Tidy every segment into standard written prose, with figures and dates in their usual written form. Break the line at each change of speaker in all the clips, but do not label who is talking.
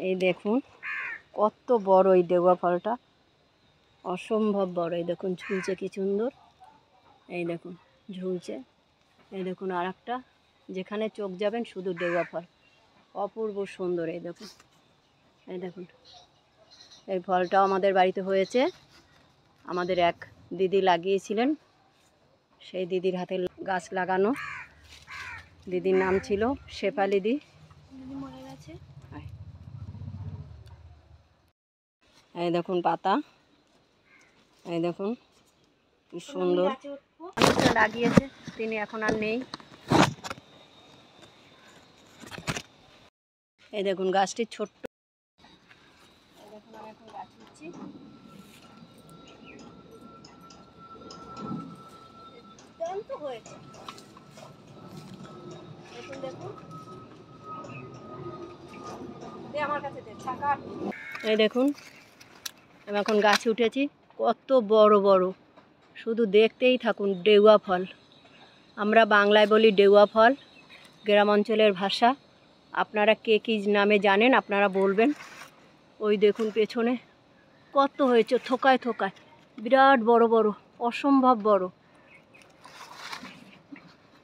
এই দেখুন কত বড় এই ডেউয়া ফলটা, অসম্ভব বড়। এই দেখুন ঝুলছে কি সুন্দর, এই দেখুন ঝুলছে। এই দেখুন আর একটা, যেখানে চোখ যাবেন শুধু ডেউয়া ফল, অপূর্ব সুন্দর। এই দেখুন, এই দেখুন এই ফলটাও আমাদের বাড়িতে হয়েছে। আমাদের এক দিদি লাগিয়েছিলেন, সেই দিদির হাতে গাছ লাগানো। দিদির নাম ছিল শেফালি দি, দিদি মরে গেছে। এই দেখুন পাতা, এই দেখুন কি সুন্দর লাগিয়েছে। তিনি এখন আর নেই। এই দেখুন গাছটি ছোট্ট, এই দেখুন আমি এখন গাছ দিচ্ছি। দুর্দান্ত হয়েছে, দেখুন দেখুন, আমার কাছে এই দেখুন আমি এখন গাছে উঠেছি। কত বড় বড়, শুধু দেখতেই থাকুন। ডেউয়া ফল, আমরা বাংলায় বলি ডেউয়া ফল, গ্রাম অঞ্চলের ভাষা। আপনারা কে কী নামে জানেন আপনারা বলবেন। ওই দেখুন পেছনে কত হয়েছে, থোকায় থোকায়, বিরাট বড় বড়, অসম্ভব বড়।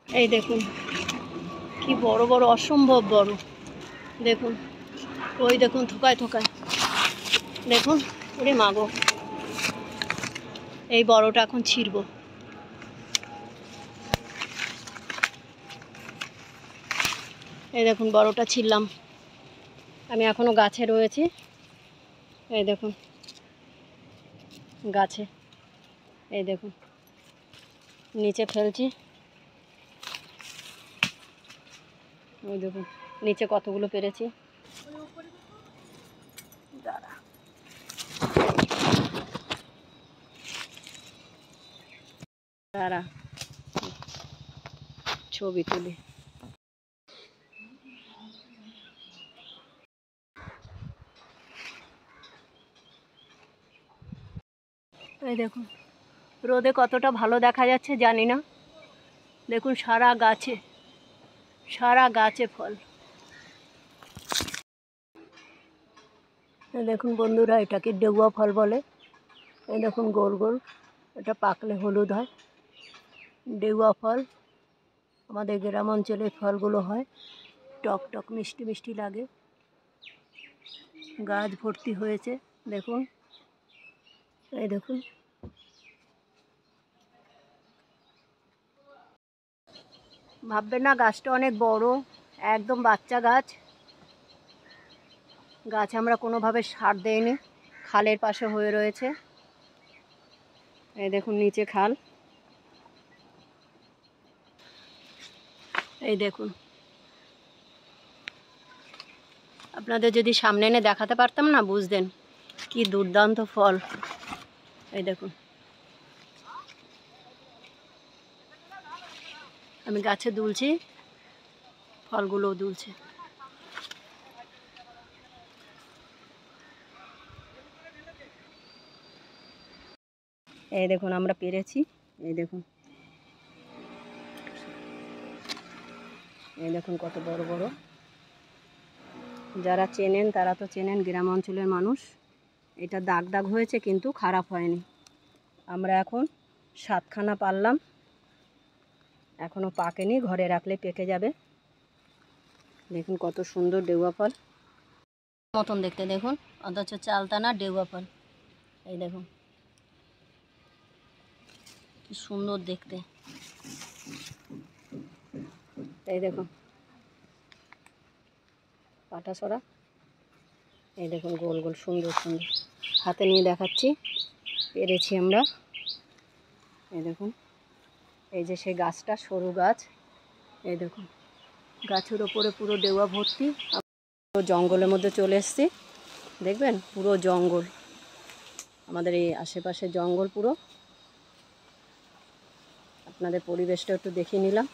এই দেখুন কি বড় বড়, অসম্ভব বড়। দেখুন ওই দেখুন থোকায় থোকায়, দেখুন। ওরে মাগো, এই বড়টা এখন ছিঁড়ব। এই দেখুন বড়টা ছিঁড়লাম। আমি এখনো গাছে রয়েছি। এই দেখুন গাছে, এই দেখুন নিচে ফেলছি। ওই দেখুন নিচে কতগুলো পেরেছি। দাঁড়া, দাঁড়া ছবি তুলি। এই দেখুন রোদে কতটা ভালো দেখা যাচ্ছে জানি না। দেখুন সারা গাছে ফল। দেখুন বন্ধুরা, এটাকে ডেউয়া ফল বলে। এই দেখুন গোল গোল, এটা পাকলে হলুদ হয়। ডেউয়া ফল আমাদের গ্রাম অঞ্চলে ফলগুলো হয়, টক টক মিষ্টি মিষ্টি লাগে। গাছ ভর্তি হয়েছে দেখুন, এই দেখুন। ভাববেন না গাছটা অনেক বড়, একদম বাচ্চা গাছ। গাছ আমরা কোনোভাবে সার দেইনি, খালের পাশে হয়ে রয়েছে। এই দেখুন নিচে খাল, এই দেখুন। আপনাদের যদি সামনে এনে দেখাতে পারতাম না, বুঝতেন কি দুর্দান্ত ফল। এই দেখুন আমি গাছে দুলছি, ফলগুলোও দুলছে। এই দেখুন আমরা পেরেছি, এই দেখুন, এই দেখুন কত বড় বড়। যারা চেনেন তারা তো চেনেন, গ্রাম অঞ্চলের মানুষ। এটা দাগ দাগ হয়েছে কিন্তু খারাপ হয়নি। আমরা এখন 7খানা পারলাম, এখনও পাকেনি, ঘরে রাখলে পেকে যাবে। দেখুন কত সুন্দর ডেউয়া ফল মতন দেখতে, দেখুন, অথচ চালতানা ডেউয়া ফল। এই দেখুন কি সুন্দর দেখতে। এই দেখুন পাটা সরা, এই দেখুন গোল গোল সুন্দর সুন্দর। হাতে নিয়ে দেখাচ্ছি, পেরেছি আমরা। এই দেখুন, এই যে সেই গাছটা, সরু গাছ। এই দেখুন গাছের ওপরে পুরো ডেউয়া ভর্তি। জঙ্গলের মধ্যে চলে এসেছি, দেখবেন পুরো জঙ্গল, আমাদের এই আশেপাশে জঙ্গল পুরো। আপনাদের পরিবেশটা একটু দেখিয়ে নিলাম।